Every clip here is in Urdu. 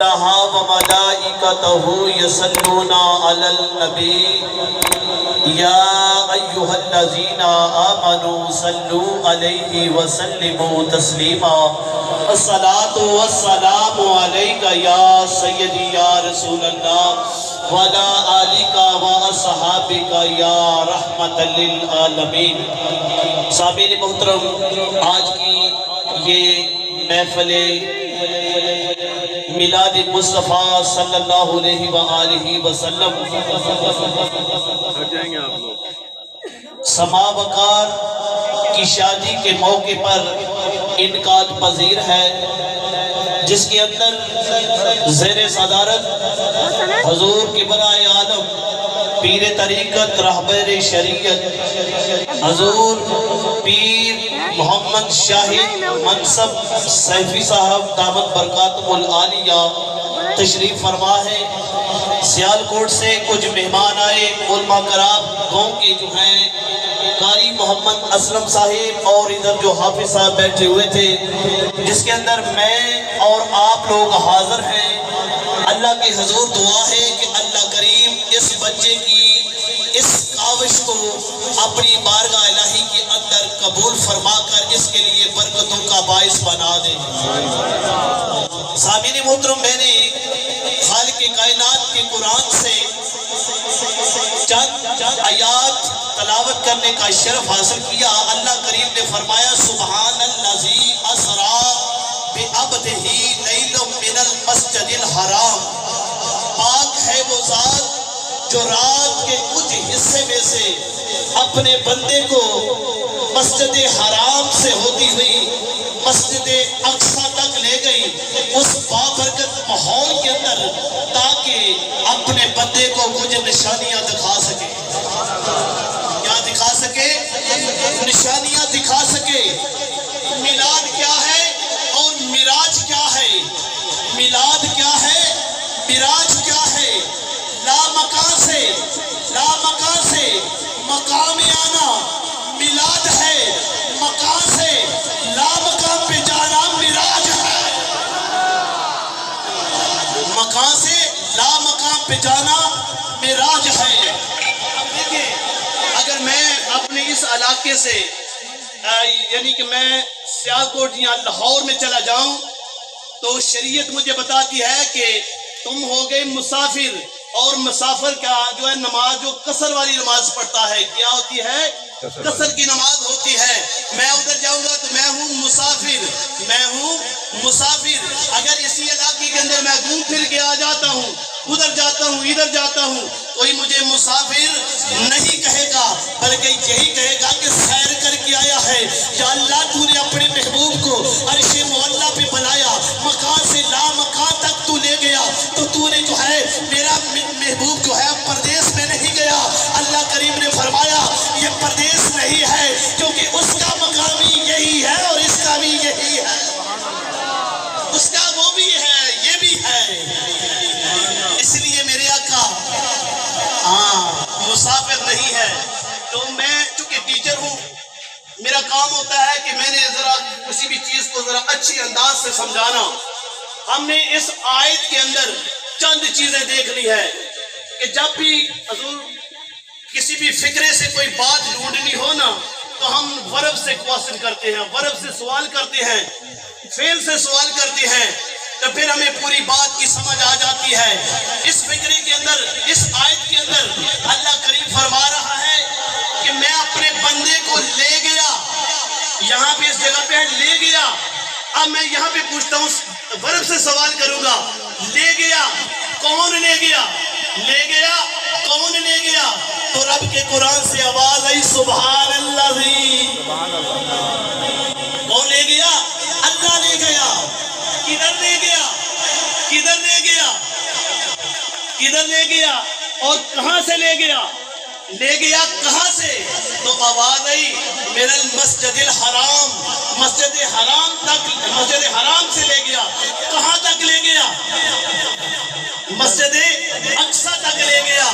اللہ وملائکتہ یصلون علی النبی یا ایہا الذین آمنوا صلوا علیہ وسلموا تسلیما الصلاۃ والسلام علیک یا سیدی یا رسول اللہ وعلی آلک واصحابک یا رحمت للعالمین۔ سامعین محترم، آج کی یہ محفل میلاد مصطفیٰ صلی اللہ علیہ وآلہ وسلم سما وقار کی شادی کے موقع پر انعقاد پذیر ہے، جس کے اندر زیر صدارت حضور کبرائے عالم پیر طریقت رہبر شریعت حضور پیر محمد شاہد منصب سیفی صاحب دامت برکاتہ العالیہ تشریف فرما ہے۔ سیالکوٹ سے کچھ مہمان آئے، علماء کرام گاؤں کے جو ہیں قاری محمد اسلم صاحب اور ادھر جو حافظ صاحب بیٹھے ہوئے تھے، جس کے اندر میں اور آپ لوگ حاضر ہیں۔ اللہ کے حضور دعا ہے کہ اللہ کریم اس بچے کی اس کاوش کو اپنی بارگاہ الہی کے اندر قبول فرما کر اس کے لیے برکتوں کا باعث بنا دے۔ سامعین محترم، میں نے خالق کائنات کے قرآن سے چند آیات تلاوت کرنے کا شرف حاصل کیا۔ اللہ کریم نے فرمایا سبحان الذی اسریٰ بعبدہ لیلا من المسجد الحرام، پاک ہے وہ ذات جو رات کے کچھ حصے میں سے اپنے بندے کو مسجد حرام سے ہوتی ہوئی مسجد اقصی تک لے گئی، اس بابرکت ماحول کے اندر، تاکہ اپنے بندے کو کچھ نشانیاں دکھا سکے۔ کیا دکھا سکے؟ نشانیاں دکھا سکے۔ میلاد کیا ہے اور معراج کیا ہے؟ میلاد کیا ہے؟ معراج کیا ہے؟ لامکان سے مقام آنا میلاد ہے، مکان سے لامکان پہ جانا معراج ہے۔ مکان سے لامکان پہ جانا معراج ہے۔ اب دیکھیں، اگر میں اپنے اس علاقے سے یعنی کہ میں سیالکوٹ یا لاہور میں چلا جاؤں تو شریعت مجھے بتاتی ہے کہ تم ہو گئے مسافر، اور مسافر کا جو ہے نماز جو قصر والی نماز پڑھتا ہے، کیا ہوتی ہے؟ قصر کی نماز ہوتی ہے۔ میں ادھر جاؤں گا تو میں ہوں مسافر۔ اگر اسی علاقے کے اندر میں گھوم پھر کے آ جاتا ہوں، ادھر جاتا ہوں ادھر جاتا ہوں، کوئی مجھے مسافر نہیں کہے گا، بلکہ یہی کہے گا کہ سیر کر کے آیا ہے۔ یا اللہ تو نے اپنے محبوب کو عرش معلیٰ پہ بلایا، مکان سے لامکان تک تو لے گیا، تو تو نے جو ہے میرا محبوب جو ہے پردیس میں نہیں گیا۔ اللہ کریم نے فرمایا یہ پردیس نہیں ہے، کیونکہ اس کا مقام بھی یہی ہے اور اس کا بھی یہی ہے، اس کا وہ بھی ہے یہ بھی ہے۔ اس لیے میرے آقا مسافر نہیں ہے۔ تو میں چونکہ ٹیچر ہوں، میرا کام ہوتا ہے کہ میں نے ذرا کسی بھی چیز کو ذرا اچھی انداز سے سمجھانا۔ ہم نے اس آیت کے اندر چند چیزیں دیکھ لی ہے کہ جب بھی حضور کسی بھی فکرے سے کوئی بات ڈھونڈنی ہو نا، تو ہم ورب سے کوشچن کرتے ہیں، ورب سے سوال کرتے ہیں، فعل سے سوال کرتے ہیں، تو پھر ہمیں پوری بات کی سمجھ آ جاتی ہے۔ اس فکرے کے اندر، اس آیت کے اندر اللہ کریم فرما رہا ہے کہ میں اپنے بندے کو لے گیا، یہاں پہ اس جگہ پہ لے گیا۔ اب میں یہاں پہ پوچھتا ہوں، ورب سے سوال کروں گا، لے گیا، کون لے گیا؟ لے گیا، کون لے گیا؟ تو رب کے قرآن سے آواز آئی سبحان اللہ۔ کون لے گیا؟ اللہ لے گیا۔ کدھر لے گیا؟ کدھر لے گیا؟ کدھر لے گیا؟ اور کہاں سے لے گیا؟ لے گیا کہاں سے؟ تو آواز آئی من المسجد الحرام، مسجد حرام تک، مسجد حرام سے لے گیا۔ کہاں تک لے گیا؟ مسجد اقصی تک لے گیا۔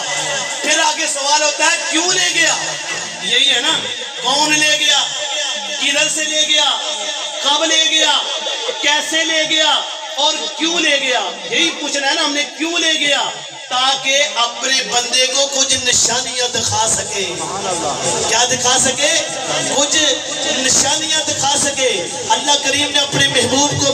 پھر آگے سوال ہوتا ہے کیوں لے گیا؟ یہی ہے نا، کون لے گیا؟ کدھر سے لے گیا؟ کب لے گیا؟ کیسے لے گیا؟ اور کیوں لے گیا؟ یہی پوچھنا ہے نا ہم نے، کیوں لے گیا؟ تاکہ اپنے بندے کو کچھ نشانیاں دکھا سکے۔ کیا دکھا سکے؟ کچھ نشانیاں دکھا سکے۔ اللہ کریم نے اپنے محبوب کو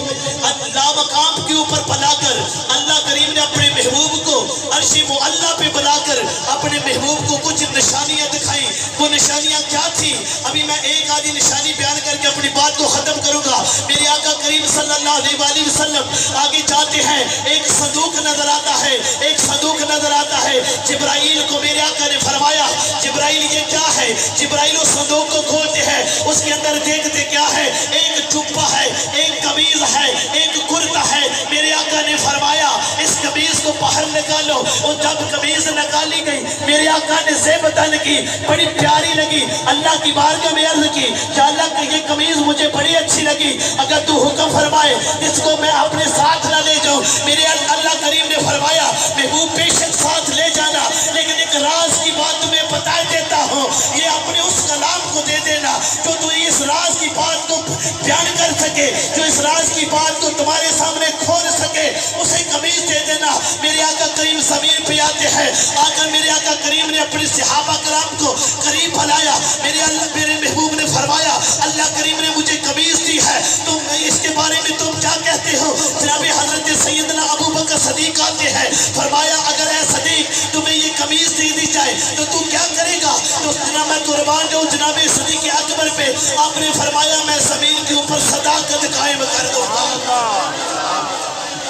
لامقام کے اوپر بلا کر، اللہ کریم نے اپنے محبوب کو عرش معلیٰ پہ بلا کر اپنے محبوب کو کچھ نشانیاں دکھائیں۔ وہ نشانیاں کیا تھی؟ ابھی میں ایک آدھی نشانی بیان کر کے اپنی بات کو ختم کروں گا۔ میرے آقا کریم صلی اللہ علیہ وآلہ وسلم آگے جاتے ہیں، ایک صندوق نظر آتا ہے، ایک صندوق نظر آتا ہے۔ جبرائیل کو میرے آقا نے فرمایا، جبرائیل یہ کیا ہے؟ جبرائیل اس صندوق کو کھولتے ہیں، اس کے اندر دیکھتے کیا ہے؟ ایک جبہ ہے، ایک قمیض ہے، ایک کرتا ہے۔ میرے آقا نے فرمایا اس قمیض کو باہر نکالو۔ اور جب قمیض نکالی گئی، میرے آقا نے زیب تن کی، بڑی پیاری لگی۔ اللہ کی بارگاہ میں عرض کی، یا اللہ کہ یہ قمیض مجھے بڑی اچھی لگی، اگر تو حکم فرمائے اس کو میں اپنے ساتھ نہ لے جاؤں۔ میرے اللہ کریم نے فرمایا محبوب بے شک ساتھ لے جانا، لیکن ایک راز کی بات تمہیں بتا دیتا ہوں، یہ اپنے اس کلام کو دے دینا جو تو اس راز کی بات کو بیان کر سکے، جو اس راز کی بات کو تمہارے سامنے کھول سکے، اسے قمیض دے دینا۔ میرے آقا کریم زمین پہ آتے ہیں، آقا میرے آقا کریم نے اپنے صحابہ کرام کو قریب بلایا۔ میرے محبوب نے فرمایا اللہ کریم نے مجھے قمیض دی ہے، تم اس کے بارے میں تم کیا کہتے ہو؟ جناب حضرت سیدنا ابو بکر صدیق آتے ہیں، فرمایا اگر اے صدیق تمہیں یہ قمیض دے دی جائے تو تو کیا کرے گا؟ تو جناب میں قربان جاؤں جناب صدیق اکبر پہ، آپ نے فرمایا میں زمین کے اوپر صداقت قائم کر دوں گا،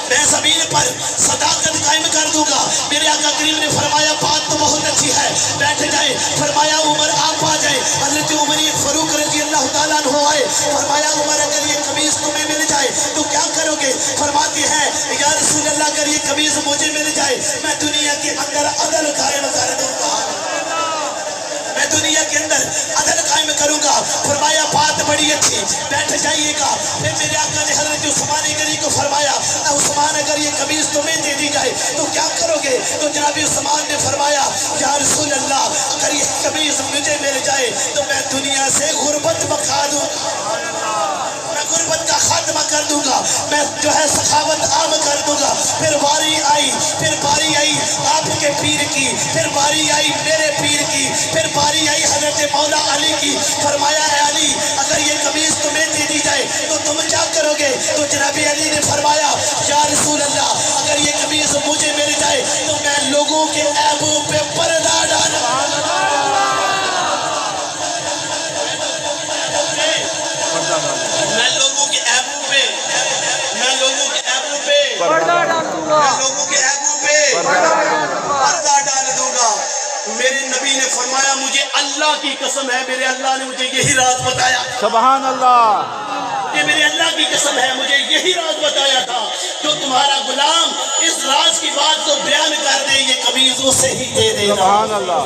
میں زمین پر صداقت قائم کر دوں گا۔ میرے آقا کریم نے فرمایا بات تو بہت اچھی ہے، بیٹھ جائے۔ فرمایا عمر آپ آ جائے۔ حضرت عمر فاروق رضی اللہ تعالیٰ عنہ آئے، فرمایا عمر اگر یہ قمیض تمہیں مل جائے تو کیا کرو گے؟ فرماتی ہے یا رسول اللہ اگر یہ قمیض مجھے مل جائے میں دنیا کے اندر عدل قائم کر دوں گا، میں دنیا کے اندر عدل قائم کروں گا۔ فرمایا بات بڑی اچھی، بیٹھ جائیے گا۔ پھر میرے آقا نے حضرت عثمان غنی کو فرمایا عثمان اگر یہ قمیض تمہیں دے دی جائے تو کیا کرو گے؟ تو جناب عثمان نے فرمایا یا رسول اللہ اگر یہ قمیض مجھے مل جائے تو میں دنیا سے غربت مکا دوں گا، میں غربت کا خاتمہ کر دوں گا، میں جو ہے سخاوت عام کر دوں گا۔ پھر باری آئی آپ کے پیر کی، پھر باری آئی میرے پیر کی، پھر باری آئی حضرت مولا علی کی۔ فرمایا اے علی اگر یہ قمیض تمہیں دے دی جائے تو تم کیا کرو گے؟ تو جناب علی نے فرمایا یا رسول اللہ اگر یہ قمیض مجھے مل جائے تو میں لوگوں کے عیبوں پہ پردہ ڈالوں گا، میں لوگوں کے عیبوں پہ پردہ ڈال دوں گا۔ میرے نبی نے فرمایا مجھے اللہ کی قسم ہے میرے اللہ نے مجھے یہی راز بتایا، سبحان اللہ، یہ میرے اللہ کی قسم ہے مجھے یہی راز بتایا تھا، جو تمہارا غلام اس راز کی بات کو بیان کر دے یہ قمیض اسے ہی دے دینا۔ سبحان اللہ۔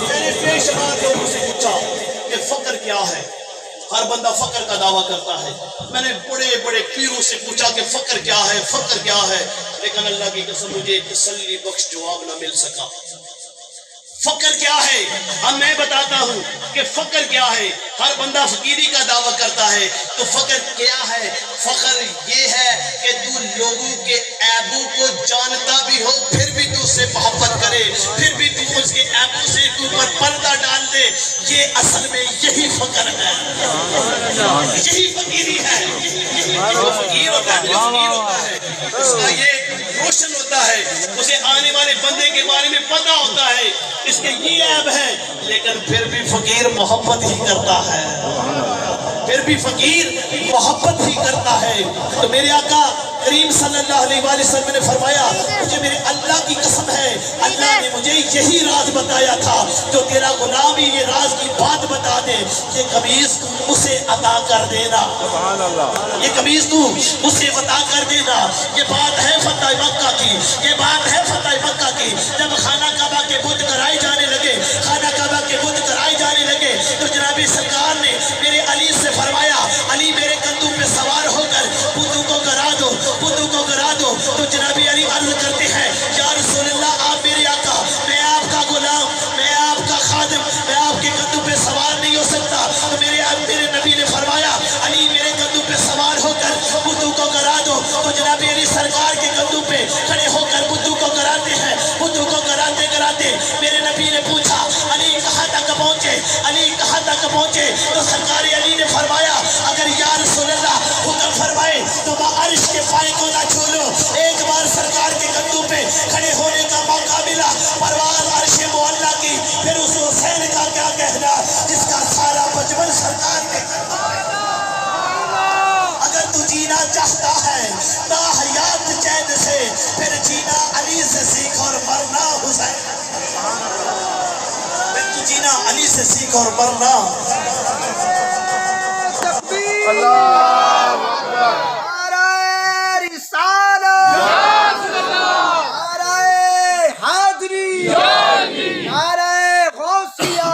میں نے بے شمار لوگوں سے پوچھا کہ فقر کیا ہے؟ ہر بندہ فقر کا دعویٰ کرتا ہے۔ میں نے بڑے بڑے پیروں سے پوچھا کہ فقر کیا ہے، فقر کیا ہے، لیکن اللہ کی قسم مجھے تسلی بخش جواب نہ مل سکا۔ فقر کیا ہے؟ اب میں بتاتا ہوں کہ فقر کیا ہے۔ ہر بندہ فقیری کا دعویٰ کرتا ہے، تو فقر کیا ہے؟ فقر یہ ہے کہ تو لوگوں کے عیبوں کو جانتا بھی ہو پھر بھی تو اس سے محبت کرے، پھر بھی تو اس کے عیبوں سے اوپر پردہ ڈال دے۔ یہ اصل میں یہی فقر ہے، یہی فقیری ہے۔ جو فقیر ہوتا ہے اس کا یہ روشن ہوتا ہے، اسے آنے والے بندے کے بارے میں پتہ ہوتا ہے اس کے یہ عیب ہے، لیکن پھر بھی فقیر محبت ہی کرتا ہے، پھر بھی فقیر محبت ہی کرتا ہے۔ تو میرے آقا کریم صلی اللہ علیہ وآلہ وسلم نے فرمایا مجھے میرے اللہ کی قسم ہے اللہ نے مجھے یہی راز بتایا تھا، جو تیرا غلام ہی یہ راز کی بات بتا دے یہ قمیض اسے عطا کر دینا، یہ قمیض تو اسے عطا کر دینا۔ یہ بات ہے فتح مکہ کی، یہ بات ہے فتح مکہ کی۔ جب خانہ کعبہ کے بت کرائے جانے لگے، خانہ کعبہ کے بت کرائے جانے لگے تو جناب سرکار نے میرے علی سے فرمایا علی میرے کندھوں پہ سوار ہو کر بتوں کو گرا دو، بتوں کو گرا دو۔ تو جناب علی عرض کرتے ہیں یا رسول اللہ آپ میرے آقا، میں آپ کا غلام، میں آپ کا خادم، میں آپ کے کندھوں پہ سوار نہیں ہو سکتا۔ تو میرے نبی نے فرمایا علی میرے کندھوں پہ سوار ہو کر بتوں کو گرا دو۔ تو جناب علی پہنچے تو سرکار علی نے فرمایا اگر یا رسول اللہ حکم فرمائے تو عرش کے پائے کو نہ چھو لو. ایک بار سرکار کے کندھوں پہ کھڑے ہونے کا موقع ملا, پرواز عرش معلیٰ کی. پھر اس حسین کا کیا کہنا جس کا سارا بچپن سرکار نے اگر تو جینا چاہتا ہے تا حیات چین سے پھر جینا علی سے سیکھ اور مرنا حسین. پھر تو جینا علی سے سیکھ اور مرنا. اللہ نعرہ رسالت، نعرہ حیدری، نعرہ غوثیہ،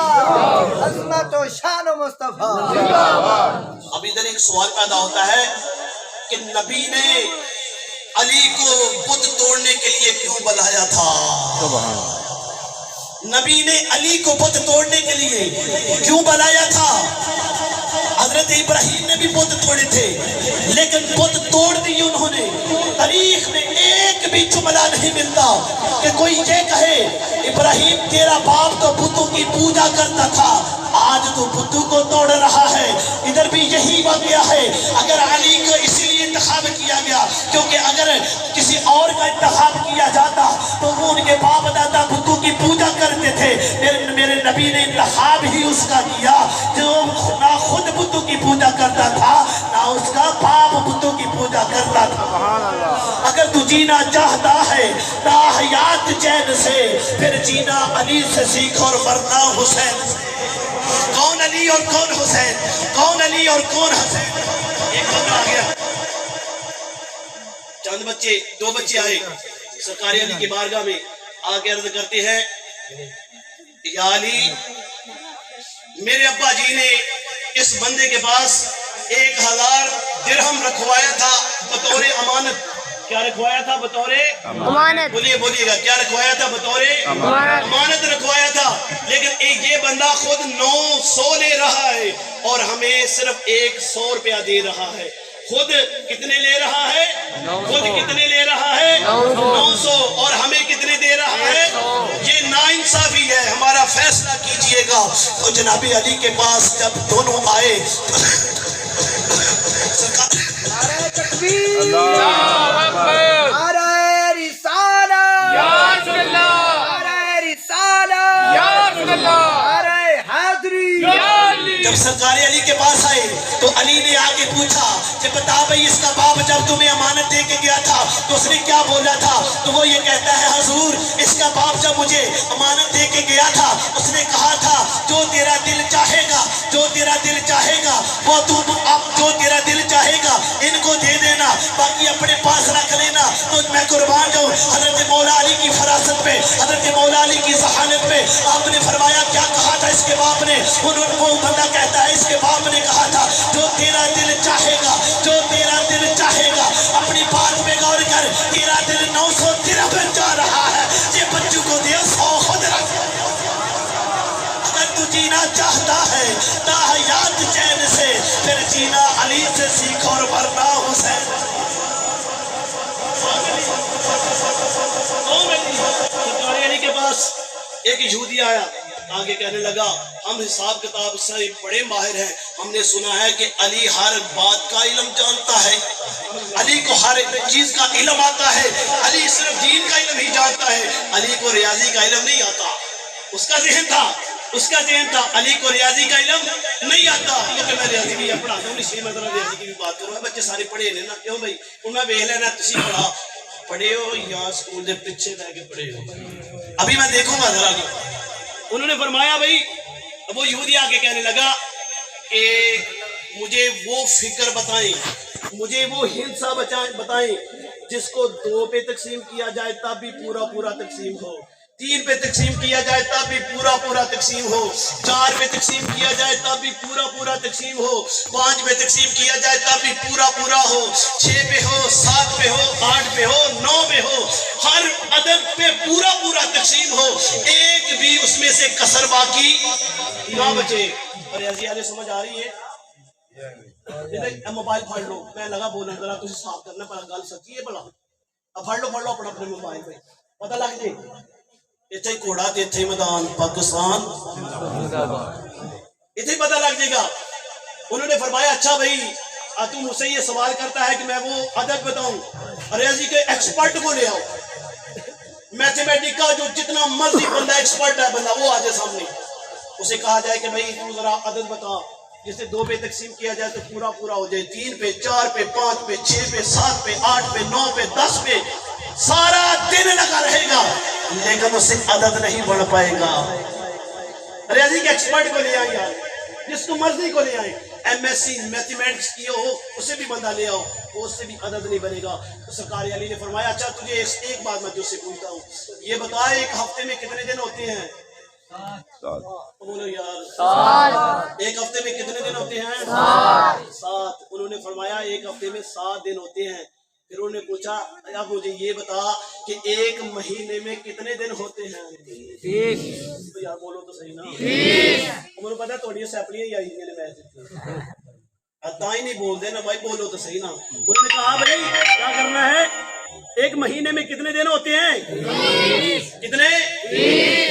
عظمت و شان و مصطفیٰ. اب ادھر ایک سوال پیدا ہوتا ہے کہ نبی نے علی کو بت توڑنے کے لیے کیوں بلایا تھا؟ نبی نے علی کو بت توڑنے کے لیے کیوں بلایا تھا؟ حضرت ابراہیم نے بھی بت توڑے تھے لیکن بت توڑ دی انہوں نے. تاریخ میں ایک بھی جملہ نہیں ملتا کہ کوئی یہ کہے ابراہیم تیرا باپ تو بتوں کی پوجا کرتا تھا, آج تو بتوں کو توڑ رہا ہے. ادھر بھی یہی واقعہ ہے. اگر علی کو اسی لیے انتخاب کیا گیا کیونکہ اگر کسی اور کا انتخاب کیا جاتا تو وہ ان کے باپ دادا بتوں کی پوجا کرتے تھے. میرے نبی نے انتخاب ہی اس کا کیا جو نہ خود بتوں کی پوجا کرتا تھا نہ اس کا باپ بتوں کی پوجا کرتا تھا. اگر تو جینا چاہتا ہے تا حیات چین سے پھر جینا علی سے سیکھ اور مرنا حسین سے. کون علی اور کون حسین؟ کون علی اور کون حسین؟ ایک بندہ آ گیا, چند بچے, 2 بچے آئے سرکار علی کی بارگاہ میں آ کے عرض کرتے ہیں یا علی میرے ابا جی نے اس بندے کے پاس 1000 درہم رکھوایا تھا بطور امانت. کیا رکھوایا تھا بطور امانت؟ بولیے گا کیا رکھوایا تھا بطور امانت رکھوایا تھا, لیکن یہ بندہ خود 900 لے رہا ہے اور ہمیں صرف 100 روپیہ دے رہا ہے. خود کتنے لے رہا ہے؟ خود کتنے لے رہا ہے؟ 900 اور ہمیں کتنے دے رہا ہے؟ یہ ناانصافی ہے, ہمارا فیصلہ کیجئے گا. تو جناب علی کے پاس جب دونوں آئے نعرہ تکبیر، نعرہ رسالت، نعرہ رسالت، نعرہ حیدری. جب سرکار علی کے پاس آئے تو علی نے آگے پوچھا کہ بتا بھئی اس کا باپ جب تمہیں امانت دے کے گیا تھا تو اس نے کیا بولا تھا؟ تو وہ یہ کہتا ہے حضور اس کا باپ جب مجھے امانت دے کے گیا تھا اس نے کہا تھا جو تیرا دل چاہے گا, جو تیرا دل چاہے گا وہ تم اب جو تیرا دل چاہے گا ان کو دے دینا, باقی اپنے پاس رکھ لینا. تو میں قربان جاؤں حضرت مولا علی کی فراست پہ, حضرت مولا علی کی ذہانت پہ. آپ نے فرمایا کیا کہا تھا اس کے باپ نے؟ وہ بندہ کہتا ہے اس کے باپ نے کہا تھا جو تیرا دل چاہے گا, جو تیرا دل چاہے گا. اپنی بات پہ غور کر, تیرا دل 900 درہم میں جا رہا ہے, یہ بچوں کو دے 100 خود رکھ. اگر تو جینا چاہتا ہے تا حیات چین سے پھر جینا علی سے سیکھ اور مرنا حسین. سرکار علی کے پاس ایک یہودی آیا, آگے کہنے لگا ہم حساب کتاب سے بڑے ماہر ہیں, ہم نے سنا ہے کہ علی ہر بات کا علم جانتا ہے, علی کو ہر چیز کا علم آتا ہے, علی صرف دین کا علم ہی جانتا ہے, علی کو ریاضی کا علم نہیں آتا. اس کا ذہن تھا علی کو ریاضی کا علم نہیں آتا. کیونکہ میں ریاضی کی پڑھاتا ہوں اس لیے میں ذرا ریاضی کی بھی بات کروں. بچے سارے پڑھے نے نا, کیوں بھائی انہیں ویکھ لینا تسی پڑھے ہو یا اسکول دے پیچھے رہ کے پڑھے ہو, ابھی میں دیکھوں گا ذرا. انہوں نے فرمایا بھائی, وہ یہودی آ کے کہنے لگا کہ مجھے وہ فکر بتائیں, مجھے وہ ہندسہ بتائیں جس کو 2 پہ تقسیم کیا جائے تب بھی پورا تقسیم ہو, 3 پہ تقسیم کیا جائے تب بھی پورا تقسیم ہو, 4 پہ تقسیم کیا جائے تب بھی پورا تقسیم ہو, 5 پہ تقسیم کیا جائے تب بھی پورا ہو, 6 پہ ہو, 7 پہ ہو, 8 پہ ہو, 9 پہ ہو, ہر عدد پہ پورا تقسیم ہو, ایک بھی اس میں سے کسر باقی نہ بچے. ریاضی والے سمجھ آ رہی ہے؟ موبائل پھڑ لو, میں لگا بولنا ذرا تھی صاف کرنا پر گل سچی ہے بلا. اب پھڑ لو اپنے موبائل پہ پتہ لگ جائے. اتھے گھوڑا تے اتھے میدان پاکستان اتنے پتہ لگ جائے گا. انہوں نے فرمایا اچھا بھائی تو مجھ سے یہ سوال کرتا ہے کہ میں وہ عدد بتاؤں, ریاضی کے ایکسپرٹ کو لے آؤ, میتھمیٹک کا جو جتنا مرضی بندہ ایکسپرٹ ہے بندہ وہ آ جائے سامنے. اسے کہا جائے کہ بھائی تو ذرا عدد بتا, جسے 2 پہ تقسیم کیا جائے تو پورا پورا ہو جائے, 3 پہ 4 پہ 5 پہ 6 پہ 7 پہ 8 پہ 9 پہ 10 پہ سارا دن لگا رہے گا لیکن اس سے عدد نہیں بڑھ پائے گا. ریاضی کے ایکسپرٹ کو لے آئیں یار, جس کو مرضی کو لے آئیں, ایم ایس سی میتھمیٹکس کی ہو اسے بھی بندہ لے آؤ, اس سے بھی عدد نہیں بنے گا. تو سرکار علی نے فرمایا اچھا تجھے ایک بات میں تجھ سے پوچھتا ہوں, یہ بتا ایک ہفتے میں کتنے دن ہوتے ہیں؟ بولو یار, ایک ہفتے میں کتنے دن ہوتے ہیں؟ 7. انہوں نے فرمایا ایک ہفتے میں 7 دن ہوتے ہیں. پھر انہوں نے پوچھا اب مجھے یہ بتا کہ ایک مہینے میں کتنے دن ہوتے ہیں؟ 30. یار بولو تو صحیح نا, 30. انہوں نے پتا تھوڑی سیپلیاں ہی آئی ہیں میں ہی نہیں بول دے نا بھائی, بولو تو صحیح نا. انہوں نے کہا بھائی کیا کرنا ہے, ایک مہینے میں کتنے دن ہوتے ہیں؟ 30. کتنے؟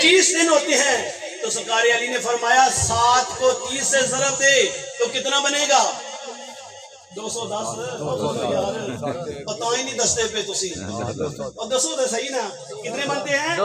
30 دن ہوتے ہیں. تو سرکار علی نے فرمایا 7 کو 30 سے ضرب دے تو کتنا بنے گا؟ 210. پتا ہی نہیں دستے پہ تسی, اور دسو تو صحیح نا کتنے بنتے ہیں؟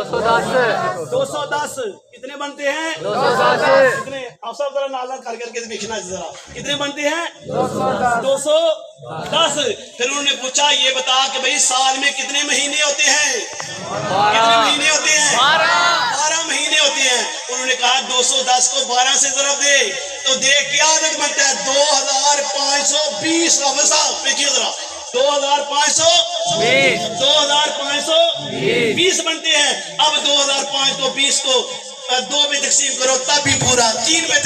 210. کتنے بنتے ہیں؟ 210. کتنے آپ سب ذرا نالا کر کے دیکھنا ذرا کتنے بنتے ہیں؟ 210. پھر انہوں نے پوچھا یہ بتا کہ بھائی سال میں کتنے مہینے ہوتے ہیں؟ کتنے مہینے ہوتے ہیں؟ 12 مہینے ہوتے ہیں. انہوں نے کہا 210 کو 12 سے ضرب دے تو دیکھ کیا عدد بنتا ہے؟ 2520. صاحب دیکھیے ذرا 2520 بنتے ہیں. اب 2005 کو 20 کو 2 پہ تقسیم کرو تب بھی پورا, 3 پہ